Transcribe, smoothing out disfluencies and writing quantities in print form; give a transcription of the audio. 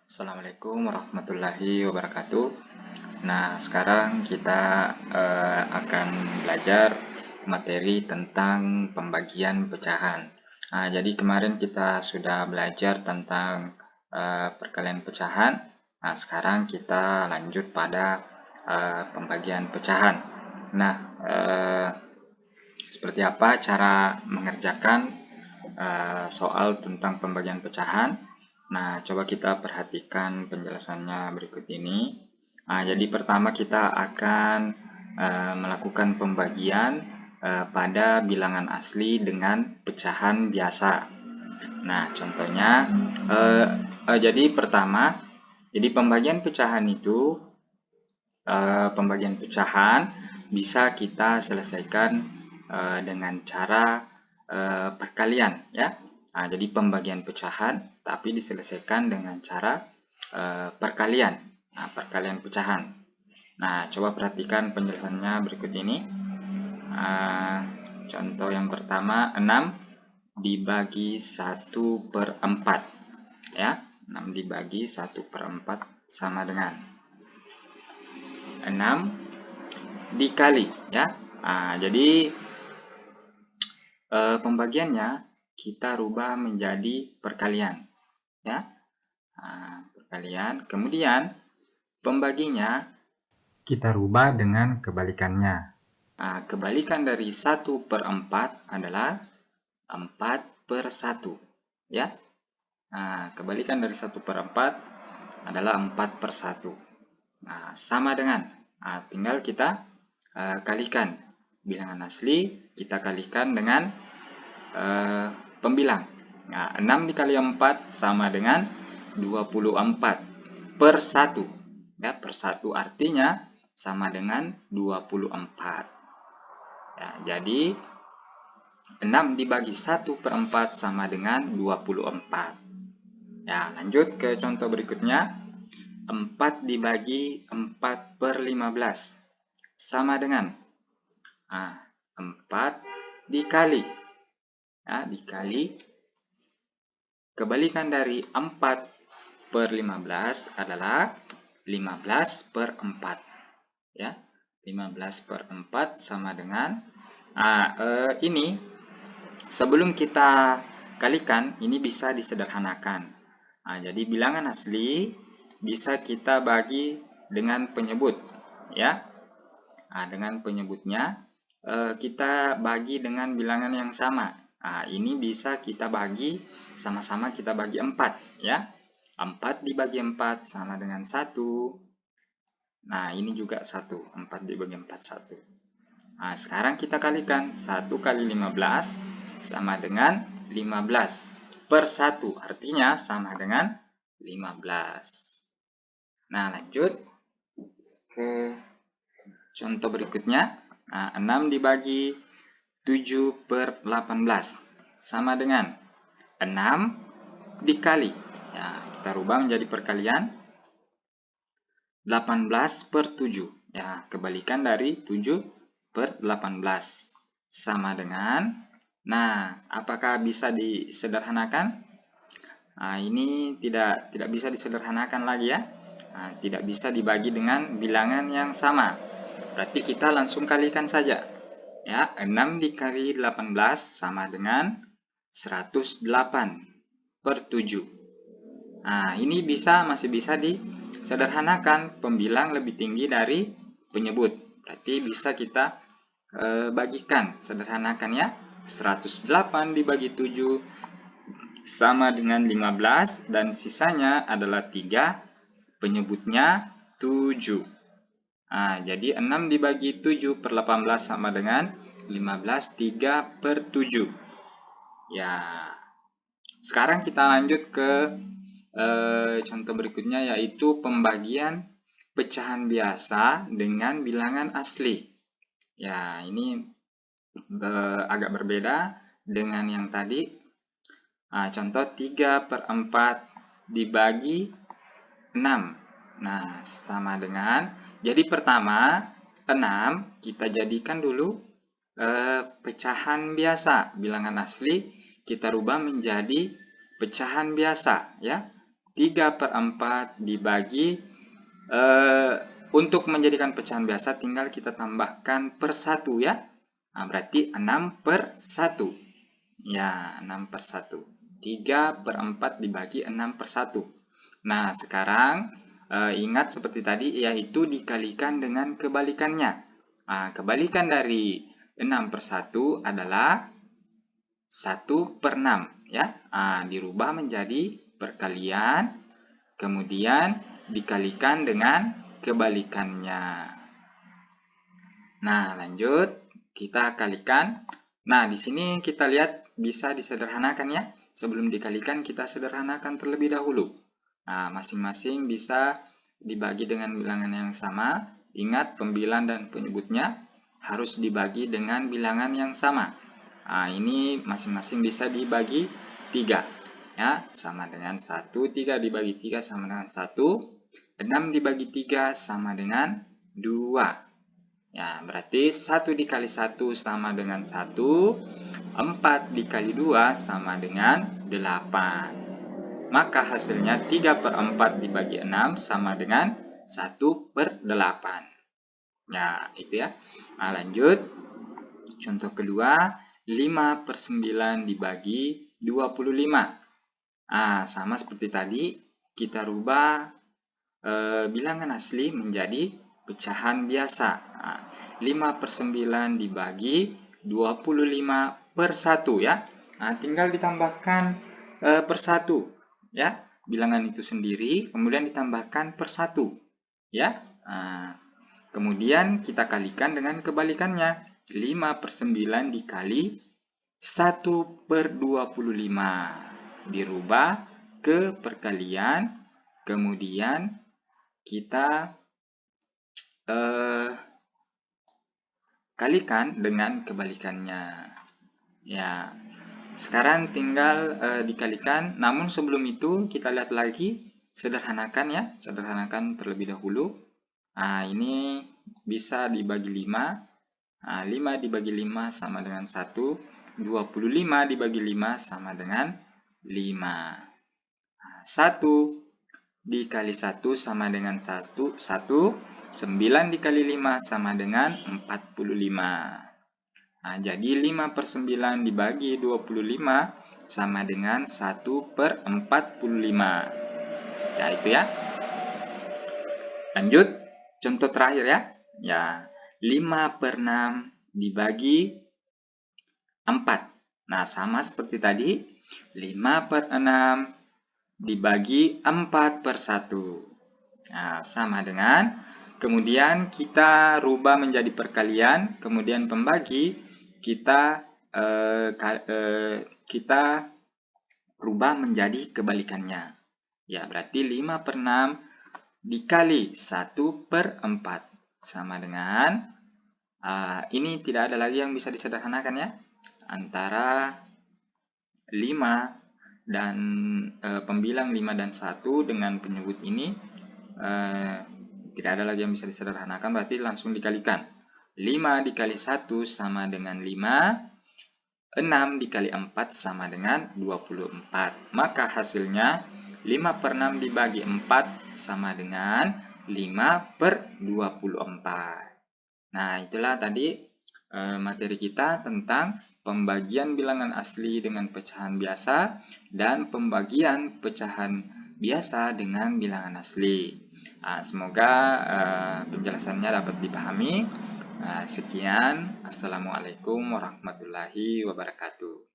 Assalamualaikum warahmatullahi wabarakatuh. Nah, sekarang kita akan belajar materi tentang pembagian pecahan. Nah, jadi kemarin kita sudah belajar tentang perkalian pecahan. Nah, sekarang kita lanjut pada pembagian pecahan. Nah, seperti apa cara mengerjakan soal tentang pembagian pecahan? Nah, coba kita perhatikan penjelasannya berikut ini. Nah, jadi pertama kita akan melakukan pembagian pada bilangan asli dengan pecahan biasa. Nah, contohnya, jadi pertama, jadi pembagian pecahan itu, pembagian pecahan bisa kita selesaikan dengan cara perkalian, ya. Nah, jadi pembagian pecahan tapi diselesaikan dengan cara perkalian. Nah, perkalian pecahan. Nah, coba perhatikan penjelasannya berikut ini. Contoh yang pertama, 6 dibagi 1/4. Ya, 6 dibagi 1/4 sama dengan 6 dikali, ya. Nah, jadi pembagiannya kita rubah menjadi perkalian, ya. Nah, perkalian. Kemudian pembaginya kita rubah dengan kebalikannya. Nah, kebalikan dari 1/4 adalah 4/1, ya. Nah, kebalikan dari 1/4 adalah 4/1. Nah, sama dengan, tinggal kita kalikan bilangan asli, kita kalikan dengan pembilang. Nah, 6 dikali 4 sama dengan 24/1. Ya, per 1 artinya sama dengan 24. Ya, jadi 6 dibagi 1/4 sama dengan 24. Ya, lanjut ke contoh berikutnya. 4 dibagi 4/15 sama dengan 4 dikali, ya, dikali kebalikan dari 4/15 adalah 15/4, ya. 15/4 sama dengan ini sebelum kita kalikan ini bisa disederhanakan. Nah, jadi bilangan asli bisa kita bagi dengan penyebut, ya. Nah, dengan penyebutnya kita bagi dengan bilangan yang sama. Nah, ini bisa kita bagi sama-sama, kita bagi 4, ya. 4 dibagi 4 sama dengan 1. Nah, ini juga 1. 4 dibagi 4, 1. Nah, sekarang kita kalikan. 1 kali 15 sama dengan 15/1. Artinya sama dengan 15. Nah, lanjut ke contoh berikutnya. Nah, 6 dibagi 7/18 sama dengan 6 dikali. Ya, kita rubah menjadi perkalian 18/7. Ya, kebalikan dari 7/18 sama dengan, nah, apakah bisa disederhanakan? Nah, ini tidak bisa disederhanakan lagi, ya. Nah, tidak bisa dibagi dengan bilangan yang sama. Berarti kita langsung kalikan saja. Ya, 6 dikali 18 sama dengan 108/7. Nah, ini masih bisa disederhanakan, pembilang lebih tinggi dari penyebut. Berarti bisa kita bagikan, sederhanakan, ya. 108 dibagi 7 sama dengan 15 dan sisanya adalah 3, penyebutnya 7. Nah, jadi 6 dibagi 7/18 sama dengan 15, 3/7. Ya, sekarang kita lanjut ke contoh berikutnya, yaitu pembagian pecahan biasa dengan bilangan asli. Ya, ini agak berbeda dengan yang tadi. Nah, contoh 3/4 dibagi 6. Nah, sama dengan, jadi pertama 6 kita jadikan dulu pecahan biasa. Bilangan asli kita rubah menjadi pecahan biasa, ya. 3/4 dibagi, untuk menjadikan pecahan biasa tinggal kita tambahkan per 1 ya. Nah, berarti 6/1. Ya, 6/1. 3/4 dibagi 6/1. Nah, sekarang ingat seperti tadi, yaitu dikalikan dengan kebalikannya. Nah, kebalikan dari 6/1 adalah 1/6 ya. Dirubah menjadi perkalian, kemudian dikalikan dengan kebalikannya. Nah, lanjut kita kalikan. Nah, di sini kita lihat bisa disederhanakan ya. Sebelum dikalikan kita sederhanakan terlebih dahulu. Nah, masing-masing bisa dibagi dengan bilangan yang sama. Ingat, pembilang dan penyebutnya harus dibagi dengan bilangan yang sama. Nah, ini masing-masing bisa dibagi 3. Ya, sama dengan 1. 3 dibagi 3 sama dengan 1. 6 dibagi 3 sama dengan 2. Ya, berarti 1 dikali 1 sama dengan 1. 4 dikali 2 sama dengan 8. Maka hasilnya 3/4 dibagi 6 sama dengan 1/8. Ya, itu ya. Nah, lanjut. Contoh kedua, 5/9 dibagi 25. Sama seperti tadi, kita rubah bilangan asli menjadi pecahan biasa. 5/9 dibagi 25/1 ya. Tinggal ditambahkan per 1 ya. Bilangan itu sendiri, kemudian ditambahkan per 1 ya. Kemudian kita kalikan dengan kebalikannya. 5/9 dikali 1/25. Dirubah ke perkalian, kemudian kita kalikan dengan kebalikannya. Ya, sekarang tinggal dikalikan. Namun sebelum itu kita lihat lagi, sederhanakan ya, sederhanakan terlebih dahulu. Ini bisa dibagi 5. 5 dibagi 5 sama dengan 1. 25 dibagi 5 sama dengan 5. 1 dikali 1 sama dengan 1. 9 dikali 5 sama dengan 45. Jadi 5/9 dibagi 25 sama dengan 1/45. Ya, itu ya. Lanjut, contoh terakhir ya. Ya, 5/6 dibagi 4. Sama seperti tadi. 5/6 dibagi 4/1. Sama dengan, kemudian kita rubah menjadi perkalian, kemudian pembagi kita rubah menjadi kebalikannya. Ya, berarti 5/6 dikali 1/4 sama dengan, ini tidak ada lagi yang bisa disederhanakan ya, antara 5 dan pembilang 5 dan 1 dengan penyebut ini tidak ada lagi yang bisa disederhanakan, berarti langsung dikalikan. 5 dikali 1 sama dengan 5, 6 dikali 4 sama dengan 24. Maka hasilnya 5/6 dibagi 4 sama dengan 5/24. Nah, itulah tadi materi kita tentang pembagian bilangan asli dengan pecahan biasa dan pembagian pecahan biasa dengan bilangan asli. Semoga penjelasannya dapat dipahami. Sekian, Assalamualaikum warahmatullahi wabarakatuh.